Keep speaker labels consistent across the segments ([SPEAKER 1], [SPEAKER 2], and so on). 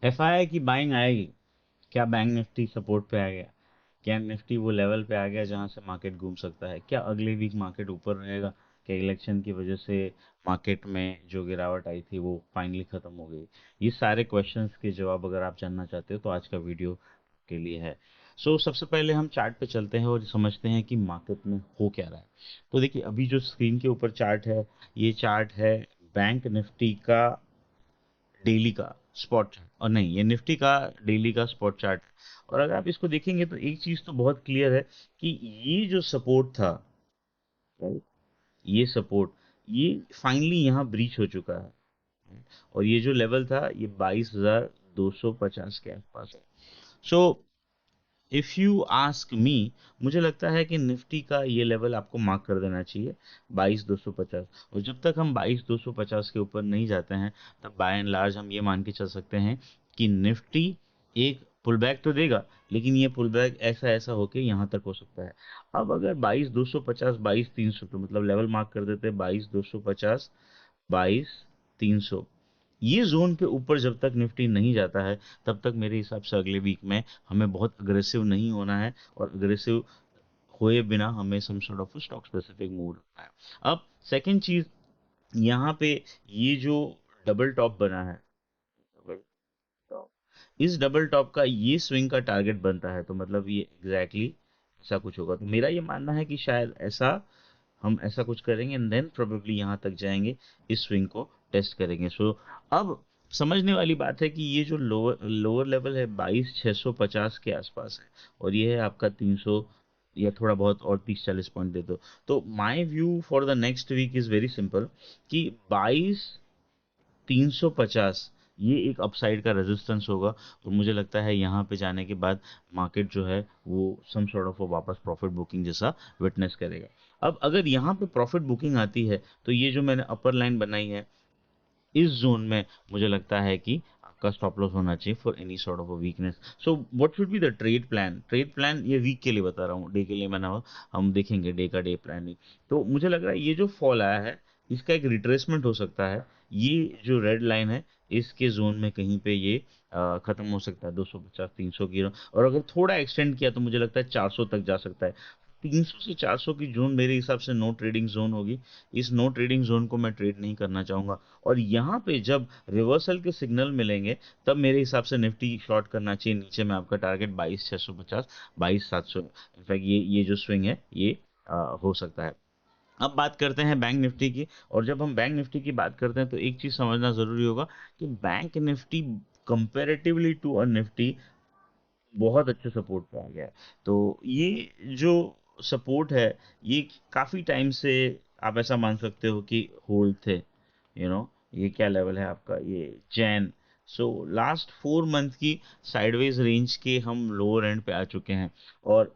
[SPEAKER 1] FI की buying आएगी? क्या बैंक निफ्टी सपोर्ट पे आ गया? क्या निफ्टी वो लेवल पे आ गया जहां से मार्केट घूम सकता है? क्या अगले वीक मार्केट ऊपर रहेगा? क्या इलेक्शन की वजह से मार्केट में जो गिरावट आई थी वो फाइनली खत्म हो गई? ये सारे क्वेश्चंस के जवाब अगर आप जानना चाहते हो तो आज का वीडियो के लिए है। सबसे पहले हम चार्ट पे चलते हैं और समझते हैं कि मार्केट में हो क्या रहा है। तो देखिए, अभी जो स्क्रीन के ऊपर चार्ट है, ये चार्ट है बैंक निफ्टी का डेली का स्पॉट चार्ट, और नहीं, ये निफ्टी का डेली का स्पॉट चार्ट है। और अगर आप इसको देखेंगे तो एक चीज तो बहुत क्लियर है कि ये जो सपोर्ट था, right? ये सपोर्ट, ये फाइनली यहाँ ब्रीच हो चुका है। और ये जो लेवल था ये 22,250 के आसपास है। So if you ask me, मुझे लगता है कि निफ्टी का ये लेवल आपको मार्क कर देना चाहिए, 22,250। और जब तक हम 22,250 के ऊपर नहीं जाते हैं, तब बाय एंड लार्ज हम ये मान के चल सकते हैं कि निफ्टी एक पुल बैक तो देगा, लेकिन ये पुल बैक ऐसा ऐसा होके यहाँ तक हो सकता है। अब अगर 22,250, 22,300, तो मतलब लेवल मार्क कर देते हैं 22,250, 22,300। ये जोन के ऊपर जब तक निफ्टी नहीं जाता है, तब तक मेरे हिसाब से अगले वीक में हमें बहुत अग्रेसिव नहीं होना है, और अग्रेसिव हुए बिना हमें some sort of stock specific move रखना है। अब सेकंड चीज, यहाँ पे ये जो डबल टॉप बना है, डबल टॉप, इस डबल टॉप का ये स्विंग का टारगेट बनता है, तो मतलब ये एग्जैक्टली ऐसा कुछ होगा। तो मेरा ये मानना है कि शायद ऐसा हम ऐसा कुछ करेंगे एंड देन प्रोबेबली यहाँ तक जाएंगे, इस स्विंग को टेस्ट करेंगे। अब समझने वाली बात है कि ये जो लोअर लोअर लेवल है 22,650 के आसपास है, और ये है आपका 300 या थोड़ा बहुत और 30-40 पॉइंट दे दो। तो my view for the next week is very simple कि 22,350 ये एक अपसाइड का रेजिस्टेंस होगा। और मुझे लगता है यहाँ पे जाने के बाद मार्केट जो है वो सम सॉर्ट ऑफ वापस प्रॉफिट बुकिंग जैसा विटनेस करेगा। अब अगर यहाँ पे प्रॉफिट बुकिंग आती है, तो ये जो मैंने अपर लाइन बनाई है, इस जोन में मुझे लगता है कि आपका स्टॉप लॉस होना चाहिए for any sort of a weakness. So what should be the trade plan? Trade plan ये वीक के लिए बता रहा हूँ, डे के लिए मैंने, हम देखेंगे डे का डे प्लान ही। तो मुझे लग रहा है ये जो फॉल आया है, इसका एक रिट्रेसमेंट हो सकता है। ये जो रेड लाइन है, इसके जोन में कहीं पे ये खत्म हो सकता है 250-300 की। और अगर थोड़ा एक्सटेंड किया तो मुझे लगता है 400 तक जा सकता है। 300 से 400 की जोन मेरे हिसाब से नो ट्रेडिंग जोन होगी। इस नो ट्रेडिंग जोन को मैं ट्रेड नहीं करना चाहूंगा। और यहाँ पे जब रिवर्सल के सिग्नल मिलेंगे, तब मेरे हिसाब से निफ्टी शॉर्ट करना चाहिए। नीचे में आपका टारगेट 22,650, 22,700, इनफैक्ट ये जो स्विंग है ये हो सकता है। अब बात करते हैं बैंक निफ्टी की। और जब हम बैंक निफ्टी की बात करते हैं तो एक चीज समझना जरूरी होगा कि bank Nifty comparatively to a Nifty बहुत अच्छे सपोर्ट पे आ गया है। तो ये जो सपोर्ट है, ये काफी टाइम से आप ऐसा मान सकते हो कि होल्ड थे। ये क्या लेवल है आपका, ये जैन। लास्ट 4 मंथ की साइडवेज रेंज के हम लोअर एंड पे आ चुके हैं। और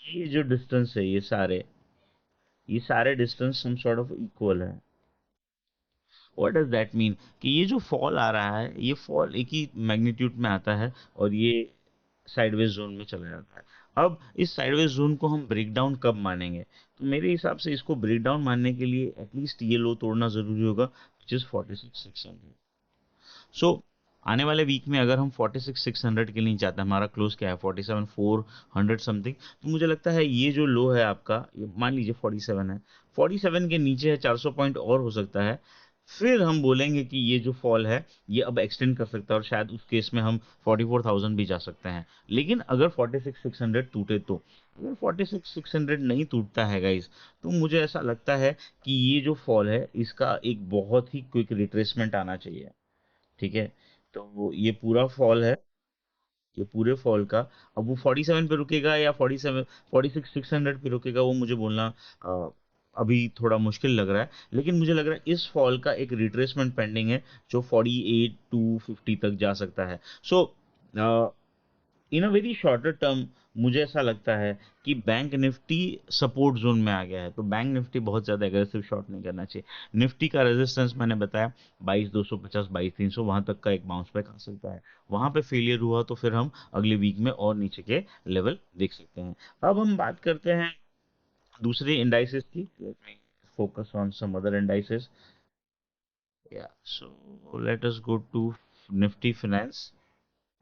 [SPEAKER 1] ये जो डिस्टेंस है, ये सारे distance some sort of equal है। What does that mean? कि ये जो फॉल आ रहा है, ये फॉल एक ही मैग्नीट्यूड में आता है, और ये साइडवेज जोन में चला जाता है। अब इस साइडवेज जोन को हम ब्रेक डाउन कब मानेंगे? तो मेरे हिसाब से इसको ब्रेक डाउन मानने के लिए एटलीस्ट ये लो तोड़ना जरूरी होगा, विच इज 46,600। सो आने वाले वीक में अगर हम 46,600 के लिए जाते हैं, हमारा क्लोज क्या है 47,400 समथिंग, तो मुझे लगता है ये जो लो है आपका, ये मान लीजिए 47 है, 47 के नीचे है 400 पॉइंट और हो सकता है। फिर हम बोलेंगे कि ये जो फॉल है ये अब एक्सटेंड कर सकता है, और शायद उस केस में हम 44,000 भी जा सकते हैं। लेकिन अगर 46,600 टूटे तो, अगर 46,600 नहीं टूटता है गाइस, तो मुझे ऐसा लगता है कि ये जो फॉल है इसका एक बहुत ही क्विक रिट्रेसमेंट आना चाहिए। ठीक है? तो ये पूरा फॉल है, ये पूरे फॉल का, अब वो 47 पे रुकेगा या 46,600 पे रुकेगा, वो मुझे बोलना अ, अभी थोड़ा मुश्किल लग रहा है। लेकिन मुझे लग रहा है इस फॉल का एक रिट्रेसमेंट पेंडिंग है, जो 48,250 तक जा सकता है। सो इन अ वेरी शॉर्टर टर्म मुझे ऐसा लगता है कि बैंक निफ्टी सपोर्ट जोन में आ गया है। तो बैंक निफ्टी बहुत ज्यादा एग्रेसिव शॉर्ट नहीं करना चाहिए। निफ्टी का रेजिस्टेंस मैंने बताया 22,250, 22,300, वहां तक का एक बाउंस बैक आ सकता है। वहां पे फेलियर हुआ तो फिर हम अगले वीक में और नीचे के लेवल देख सकते हैं। अब हम बात करते हैं दूसरे इंडाइसेस की। Let me focus on some other indices. या so let us go to Nifty finance.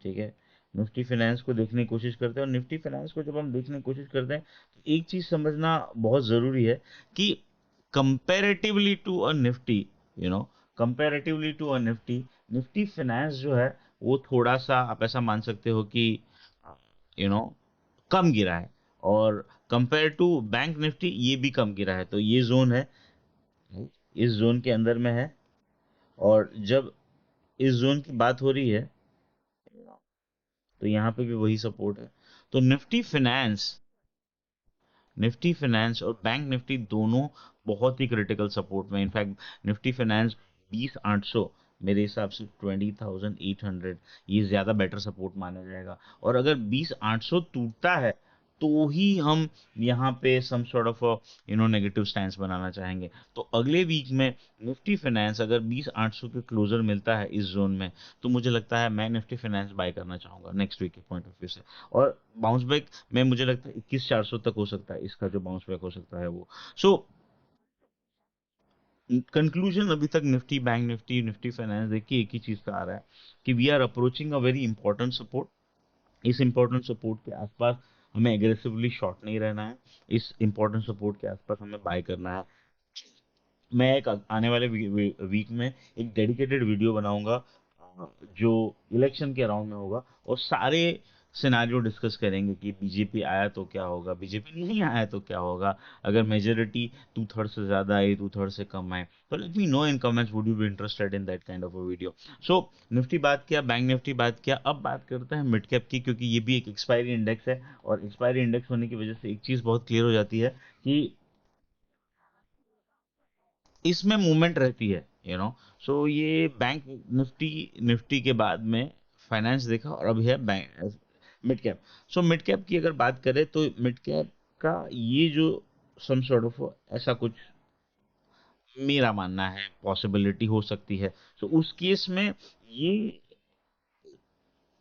[SPEAKER 1] ठीक है, निफ्टी फाइनेंस को देखने की कोशिश करते हैं, और निफ्टी फाइनेंस को जब हम देखने की कोशिश करते हैं तो एक चीज समझना बहुत जरूरी है कि comparatively to a Nifty, you know, comparatively to a Nifty, Nifty finance जो है वो थोड़ा सा आप ऐसा मान सकते हो कि यू नो कम गिरा है, और कंपेयर टू बैंक निफ्टी ये भी कम गिरा है। तो ये जोन है, इस जोन के अंदर में है, और जब इस जोन की बात हो रही है तो यहाँ पे भी वही सपोर्ट है। तो निफ्टी फाइनेंस और बैंक निफ्टी दोनों बहुत ही क्रिटिकल सपोर्ट में। इनफैक्ट निफ्टी फाइनेंस 20,800, मेरे हिसाब से 20,800, ये ज्यादा बेटर सपोर्ट माना जाएगा। और अगर 20,800 टूटता है तो ही हम यहाँ पे some sort of negative stance बनाना चाहेंगे। तो अगले वीक में निफ्टी फाइनेंस अगर 20,800 के क्लोजर मिलता है इस जोन में, तो मुझे लगता है मैं निफ्टी फाइनेंस बाय करना चाहूंगा नेक्स्ट वीक के पॉइंट ऑफ व्यू से। और बाउंस बैक में मुझे लगता है 21,400 तक हो सकता है इसका जो बाउंस बैक हो सकता है वो। सो कंक्लूजन अभी तक Nifty, bank Nifty, Nifty finance देखिए एक ही चीज का आ रहा है कि we are approaching a very important support. इस इंपॉर्टेंट सपोर्ट के आसपास हमें एग्रेसिवली शॉर्ट नहीं रहना है, इस इंपॉर्टेंट सपोर्ट के आसपास हमें बाय करना है। मैं एक आने वाले वीक में एक डेडिकेटेड वीडियो बनाऊंगा जो इलेक्शन के अराउंड में होगा, और सारे सिनारियो डिस्कस करेंगे कि बीजेपी आया तो क्या होगा, बीजेपी नहीं आया तो क्या होगा, अगर मेजोरिटी 2/3 से ज्यादा आई, 2/3 से कम आए, तो late me know in comments, would you be interested in that kind of a video. So Nifty बात किया, बैंक निफ्टी बात किया, अब बात करते हैं मिड कैप की, क्योंकि ये भी एक एक्सपायरी इंडेक्स है, और एक्सपायरी इंडेक्स होने की वजह से एक चीज बहुत क्लियर हो जाती है कि इसमें मूवमेंट रहती है, सो ये बैंक निफ्टी, निफ्टी के बाद में फाइनेंस देखा, और अभी है bank mid cap. So mid cap की अगर बात करें तो मिड कैप का ये जो सम सॉर्ट ऑफ ऐसा कुछ मेरा मानना है पॉसिबिलिटी हो सकती है। सो उस केस में ये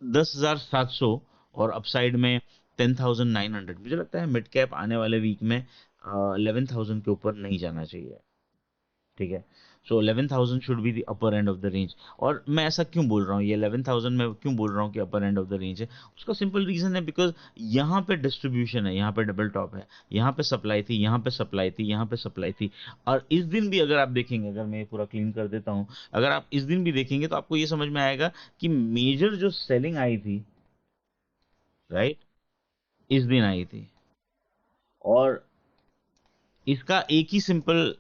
[SPEAKER 1] 10,700 और अपसाइड में 10,900, मुझे लगता है मिड कैप आने वाले वीक में 11,000 के ऊपर नहीं जाना चाहिए। ठीक है, सो 11,000 should be the upper end of the range. और मैं ऐसा क्यों बोल रहा हूँ, ये 11,000 में क्यों बोल रहा हूँ कि अपर एंड ऑफ द रेंज है, उसका सिंपल रीजन है बिकॉज यहाँ पे डिस्ट्रीब्यूशन है, यहाँ पे डबल टॉप है, यहाँ पे सप्लाई थी, यहाँ पे सप्लाई थी, यहाँ पे सप्लाई थी। और इस दिन भी अगर आप देखेंगे, अगर मैं ये पूरा क्लीन कर देता हूँ, अगर आप इस दिन भी देखेंगे तो आपको ये समझ में आएगा कि मेजर जो सेलिंग आई थी, राइट, इस दिन आई थी। और इसका एक ही सिंपल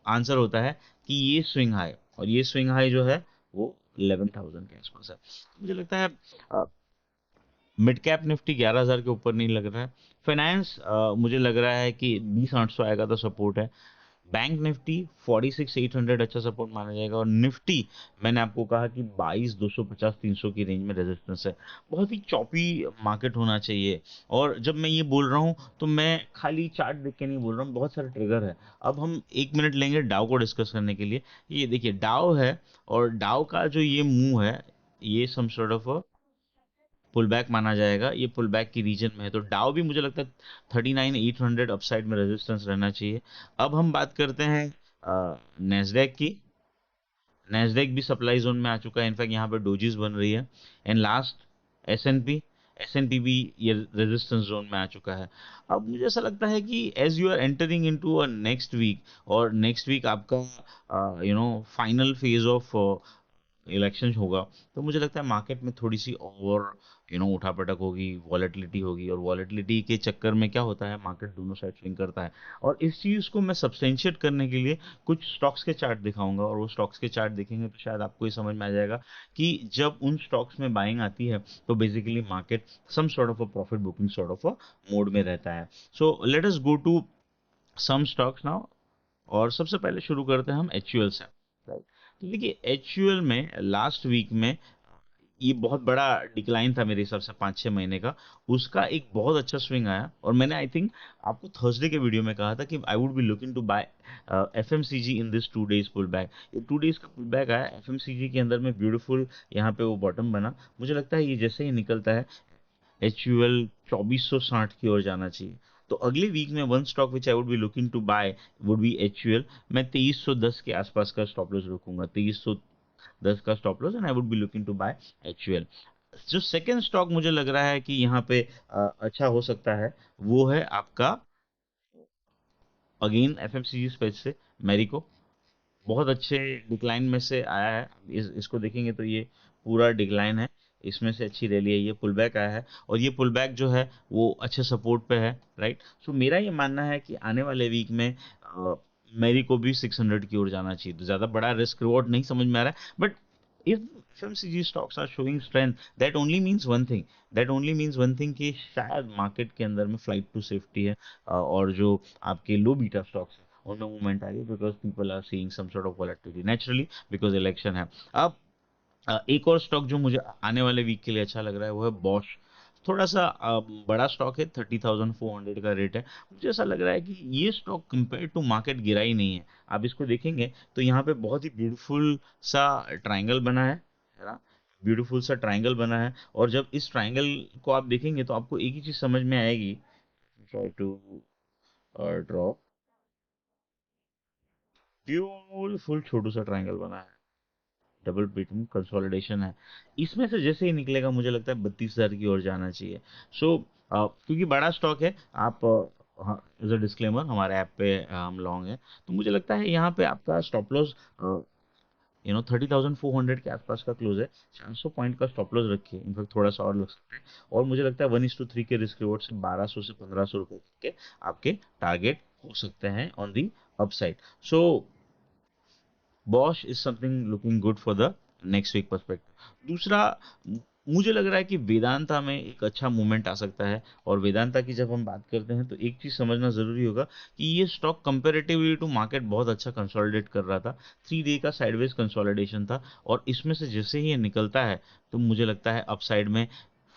[SPEAKER 1] आंसर होता है कि ये स्विंग हाई, और ये स्विंग हाई जो है वो 11,000 के आसपास है। मुझे लगता है मिड कैप निफ्टी 11,000 के ऊपर नहीं लग रहा है। फाइनेंस मुझे लग रहा है कि 20,800 आएगा तो सपोर्ट है। बैंक निफ्टी 46,800 अच्छा सपोर्ट माना जाएगा, और निफ्टी मैंने आपको कहा कि 22,250 300 की रेंज में रेजिस्टेंस है। बहुत ही चॉपी मार्केट होना चाहिए। और जब मैं ये बोल रहा हूँ तो मैं खाली चार्ट देख के नहीं बोल रहा हूँ, बहुत सारे ट्रिगर है। अब हम 1 मिनट लेंगे डाउ को डिस्कस करने के लिए। ये देखिए डाउ है, और डाउ का जो ये मूव है, ये some sort of pull back माना जाएगा, ये पुल बैक की रीजन में है। तो डाउ भी मुझे लगता है 39,800 अपसाइड में रेजिस्टेंस रहना चाहिए। अब हम बात करते हैं नेस्डेक की। नेस्डेक भी सप्लाई जोन में आ चुका है, इनफैक्ट यहाँ पे डोजीज बन रही है। एंड लास्ट एसएनपी, एसएनपी भी ये रेजिस्टेंस जोन में आ चुका है। अब मुझे ऐसा लगता है कि as you are entering into a next week, और नेक्स्ट वीक आपका फाइनल फेज ऑफ इलेक्शन होगा, तो मुझे लगता है मार्केट में थोड़ी सी और उठापटक होगी, वॉलेटिलिटी होगी, और वॉलेटिलिटी के चक्कर में क्या होता है, मार्केट दोनों साइड स्विंग करता है। और इस चीज को मैं सब्सटेंशिएट करने के लिए कुछ स्टॉक्स के चार्ट दिखाऊंगा, और वो स्टॉक्स के चार्ट देखेंगे तो शायद आपको ये समझ में आ जाएगा कि जब उन स्टॉक्स में बाइंग आती है तो basically market some sort of a profit booking sort of a mode में रहता है। So let us go to some stocks now. और सबसे पहले शुरू करते हैं हम एचयूएल से, राइट। तो देखिए एचयूएल में लास्ट वीक में ये बहुत बड़ा डिक्लाइन था मेरे हिसाब से 5-6 महीने का, उसका एक बहुत अच्छा स्विंग आया। और मैंने आई थिंक आपको थर्सडे के वीडियो में कहा था कि I would be looking to buy FMCG in this 2 days pull back. ये 2 डेज का पुल बैक आया एफएमसीजी के अंदर में, ब्यूटीफुल यहाँ पे वो बॉटम बना। मुझे लगता है ये जैसे ही निकलता है एचयूएल 2460 की ओर जाना चाहिए। तो अगले वीक में one stock which I would be looking to buy would be HUL. मैं 2310 के आसपास का स्टॉप लॉस रखूंगा, 2310 का stop loss, and I would be looking to buy HUL. जो सेकंड स्टॉक मुझे लग रहा है कि यहाँ पे अच्छा हो सकता है, वो है आपका अगेन एफएमसीजी स्पेस से मैरिको। बहुत अच्छे डिक्लाइन में से आया है, इसको देखेंगे तो ये पूरा डिक्लाइन है, इसमें से अच्छी रैली आई है, पुल बैक आया है, और ये पुल बैक जो है वो अच्छे सपोर्ट पे है, राइट। सो मेरा ये मानना है कि आने वाले वीक में मेरी को भी 600 की ओर जाना चाहिए। तो ज़्यादा बड़ा रिस्क रिवॉर्ड नहीं समझ में आ रहा है, but if FMCG stocks are showing strength, that only means one thing, कि शायद मार्केट के अंदर में फ्लाइट टू सेफ्टी है, और जो आपके लो बीटा स्टॉक्स हैं उनमें मूवमेंट आ रही है, because people are seeing some sort of volatility naturally, because election है। अब एक और स्टॉक जो मुझे आने वाले वीक के लिए अच्छा लग रहा है वो है बॉश। थोड़ा सा बड़ा स्टॉक है, 30,400 का रेट है। मुझे ऐसा लग रहा है कि ये स्टॉक कंपेयर टू मार्केट गिरा ही नहीं है। आप इसको देखेंगे तो यहाँ पे बहुत ही ब्यूटीफुल सा ट्राइंगल बना है ना, ब्यूटीफुल सा ट्राइंगल बना है, और जब इस ट्राइंगल को आप देखेंगे तो आपको एक ही चीज समझ में आएगी। ट्राई टू ड्रॉ, ब्यूटीफुल छोटू सा ट्राइंगल बना है, डबल बीटन कंसोलिडेशन है। इसमें से जैसे ही निकलेगा मुझे लगता है 32,000 की ओर जाना चाहिए। सो क्योंकि बड़ा स्टॉक है, आप एज अ डिस्क्लेमर हमारे ऐप पे हम लॉन्ग है, तो मुझे लगता है यहाँ पे आपका स्टॉप लॉस 30,400 के आसपास का क्लोज है। 400 पॉइंट का स्टॉप लॉस रखिए, इनफैक्ट थोड़ा सा और लग सकता है। और मुझे लगता है 1:3 के रिस्क रिवॉर्ड से 1200 से 1500 रुपए के आपके टारगेट हो सकते हैं on the upside. So Bosch is something looking good for the next week perspective। दूसरा, मुझे लग रहा है कि वेदांता में एक अच्छा मूवमेंट आ सकता है, और वेदांता की जब हम बात करते हैं तो एक चीज समझना जरूरी होगा कि ये स्टॉक कंपेरेटिवली टू मार्केट बहुत अच्छा कंसोलिडेट कर रहा था। 3 डे का साइडवेज कंसोलिडेशन था, और इसमें से जैसे ही ये निकलता है तो मुझे लगता है अपसाइड में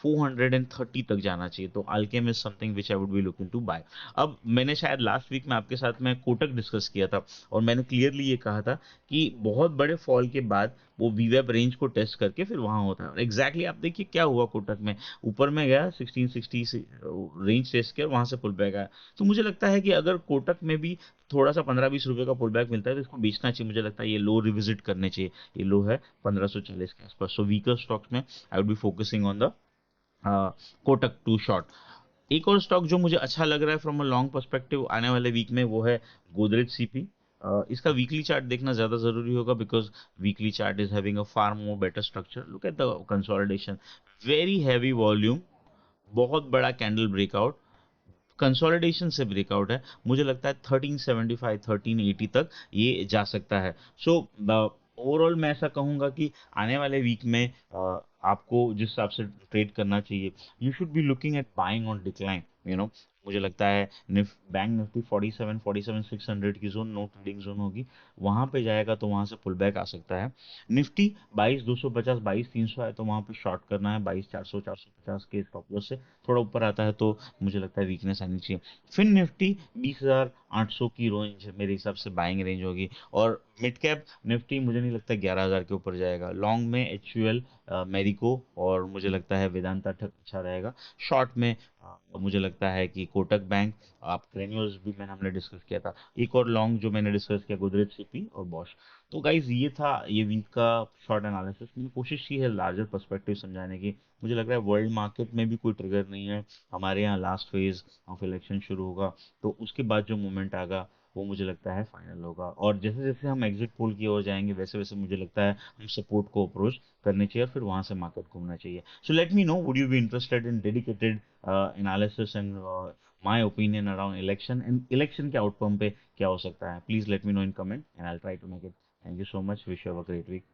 [SPEAKER 1] 430 तक जाना चाहिए। तो Alkem is something which I would be looking to buy. अब मैंने शायद लास्ट वीक में आपके साथ में कोटक डिस्कस किया था, और मैंने क्लियरली ये कहा था कि बहुत बड़े फॉल के बाद वो वीवेब रेंज को टेस्ट करके फिर वहां होता है, और एग्जैक्टली आप देखिए क्या हुआ कोटक में। ऊपर में गया 1660 से रेंज टेस्ट किया, और वहां से पुल बैक आया। तो मुझे लगता है कि अगर कोटक में भी थोड़ा सा 15-20 रुपए का पुल बैक मिलता है तो इसको बेचना चाहिए। मुझे लगता है ये लो रिविजिट करने चाहिए। ये लो है 1540 के आसपास। सो वीकर स्टॉक्स में I would be focusing on the Kotak to short. एक और स्टॉक जो मुझे अच्छा लग रहा है फ्रॉम अ लॉन्ग पर्सपेक्टिव आने वाले वीक में, वो है गोदरेज सीपी। इसका वीकली चार्ट देखना ज्यादा जरूरी होगा, because weekly chart is having a far more better structure. Look at the consolidation, very heavy volume, बहुत बड़ा कैंडल ब्रेकआउट, कंसोलिडेशन से ब्रेकआउट है। मुझे लगता है 1375 1380 तक ये जा सकता है। सो ओवरऑल मैं ऐसा कहूंगा कि आने वाले वीक में आपको जिस हिसाब से ट्रेड करना चाहिए, you should be looking at buying on decline. मुझे लगता है बैंक निफ्टी 47 600 की जोन नो ट्रेडिंग जोन होगी, वहां पे जाएगा तो वहां से पुल बैक आ सकता है। निफ्टी 22,250 22,300 है तो वहां पे शॉर्ट करना है, 22,400 450 के स्टॉप लॉस से। थोड़ा ऊपर आता है तो मुझे लगता है वीकनेस आनी चाहिए। फिन निफ्टी 20,800 की रेंज मेरे हिसाब से बाइंग रेंज होगी, और मिड कैप निफ्टी मुझे नहीं लगता 11,000 के ऊपर जाएगा। लॉन्ग में एचयूएल, मेरिको, और मुझे लगता है वेदांता ठग अच्छा रहेगा। शॉर्ट में मुझे लगता है कि कोटक बैंक, आप क्रेन्योस भी मैंने हमने डिस्कस किया था। एक और लॉन्ग जो मैंने डिस्कस किया, गोदरेज सीपी और बॉश। तो गाइज ये था ये वीक का शॉर्ट एनालिसिस। मैंने कोशिश की है लार्जर पर्सपेक्टिव समझाने की। मुझे लग रहा है वर्ल्ड मार्केट में भी कोई ट्रिगर नहीं है। हमारे यहाँ लास्ट फेज ऑफ इलेक्शन शुरू होगा, तो उसके बाद जो मूवमेंट आएगा वो मुझे लगता है फाइनल होगा, और जैसे जैसे हम एग्जिट पोल की ओर जाएंगे वैसे वैसे मुझे लगता है हम सपोर्ट को अप्रोच करनी चाहिए, और फिर वहां से मार्केट घूमना चाहिए। So let me know, would you be interested in dedicated analysis and my opinion around election, and election के आउटकम पे क्या हो सकता है? Please let me know in comment and I will try to make it. Thank you so much, wish you have a great week.